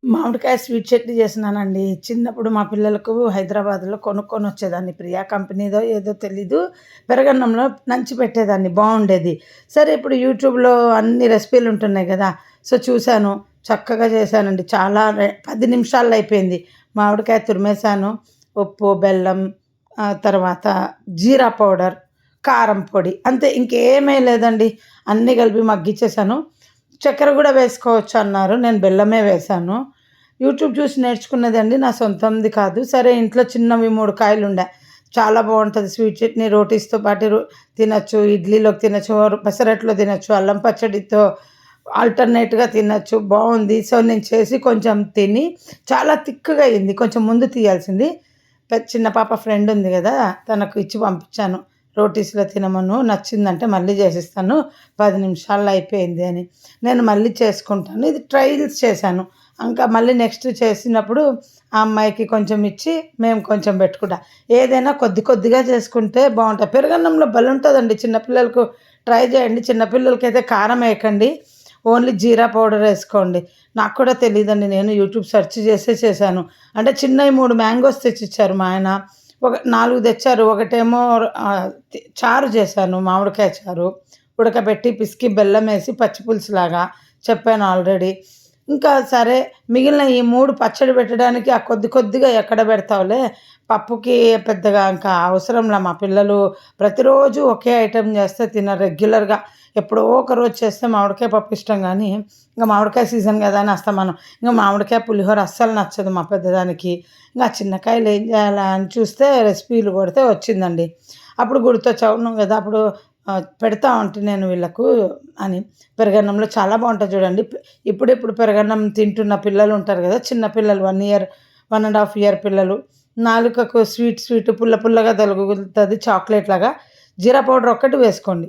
మామిడికాయ స్వీట్ చట్నీ చేసినానండి. చిన్నప్పుడు మా పిల్లలకు హైదరాబాద్‌లో కొనుక్కొనొచ్చేదాన్ని. ప్రియా కంపెనీదో ఏదో తెలీదు. పెరగన్నంలో నంచి పెట్టేదాన్ని బావుండేది. సరే ఇప్పుడు యూట్యూబ్‌లో అన్ని రెసిపీలుంటున్నాయి గదా! సో, చూసాను. చక్కగా చేశానండి. చాలా 10 నిమిషాల్లో అయిపోయింది. మామిడికాయ తురిమేసాను. ఉప్పు, బెల్లం తర్వాత జీరా పౌడర్, కారం పొడి అంతే ఇంకేమేయలేదండి. అన్నీ కలిపి మగ్గిచ్చేసాను. చక్కెర గూడా వేసుకోవచ్చన్నారు. నేను బెల్లమే వేశాను. యూట్యూబ్ చూసి నేర్చుకున్నదండి. నా సొంతంది కాదు. సరే ఇంట్లో చిన్నవి 3 కాయలుండే. చాలా బావుంటది స్వీట్ చట్నీ రోటీస్‌తో పాటు తినొచ్చు. ఇడ్లీలోకి తినొచ్చు, పెసరట్లో తినొచ్చు, అల్లం పచ్చడితో ఆల్టర్‌నేట్‌గా తినొచ్చు. బావుంది. సో, నేను చేసి కొంచెం తిని చాలా థిక్‌గా అయింది. కొంచెం ముందు తీయాల్సింది. చిన్న పాప ఫ్రెండ్ ఉంది గదా! తనకు ఇచ్చి పంపించాను. రోటీస్‌లో తినమను. నచ్చిందంటే మళ్ళీ చేసిస్తాను. 10 నిమిషాల్లో అయిపోయింది అని. నేను మళ్ళీ చేసుకుంటాను. ఇది ట్రయల్స్ చేశాను. ఇంకా మళ్ళీ నెక్స్ట్ చేసినప్పుడు ఆ అమ్మాయికి కొంచెం ఇచ్చి, మేము కొంచెం పెట్టుకుంటాం. ఏదైనా కొద్ది కొద్దిగా చేసుకుంటే బావుంటది. పెరుగన్నంలో భలేవుంటదండి. చిన్న పిల్లలకు ట్రై చేయండి. చిన్న పిల్లలకైతే కారం ఎయకండి. ఓన్లీ జీరా పౌడర్ ఏసుకోండి. నాకు కూడా తెలీదండి. నేను యూట్యూబ్ సెర్చ్ చేసే చేశాను. అంటే చిన్నయి 3 మ్యాంగోస్ తెచ్చిచ్చారు మా ఆయన. 4 తెచ్చారు. ఒకటేమో చారు చేశాను. మామిడికాయ చారు. ఉడకబెట్టి పిసికి బెల్లమేసి పచ్చి పులుసులాగా చెప్పాను ఆల్రెడీ. ఇంకా సరే మిగిలిన ఈ 3 పచ్చడి పెట్టడానికి ఆ కొద్ది కొద్దిగా ఎక్కడ పెడతావులే, పప్పుకి పెద్దగా ఇంకా అవసరంలా మా పిల్లలు ప్రతిరోజు ఒకే ఐటెమ్ చేస్తే తినరు రెగ్యులర్‌గా. ఎప్పుడో ఒకరోజు చేస్తే మామిడికాయ పప్పు ఇష్టం గానీ, ఇంక మామిడికాయ సీజన్ గదా అని అస్తమానం. ఇంక మామిడికాయ పులిహోర అస్సలు నచ్చదు మా పెద్దదానికి. ఇంక ఆ చిన్న కాయలు ఏం చేయాలా అని చూస్తే రెసిపీలు కొడితే వచ్చిందండి. అప్పుడు గుర్తొచ్చి అవును గదా! అప్పుడు పెడతా ఉంటి నేను వీళ్ళకు అని. పెరుగన్నంలో చాలా బావుంటది చూడండి. ఇప్పుడిప్పుడు పెరుగన్నం తింటున్న పిల్లలుంటారు గదా! చిన్న పిల్లలు 1 ఇయర్, 1 ½ ఇయర్ పిల్లలు. నాలుకకు స్వీట్ పుల్ల పుల్లగా తగులుతది చాక్లేట్‌లాగా. జీరా పౌడర్ ఒక్కటి వేసుకోండి.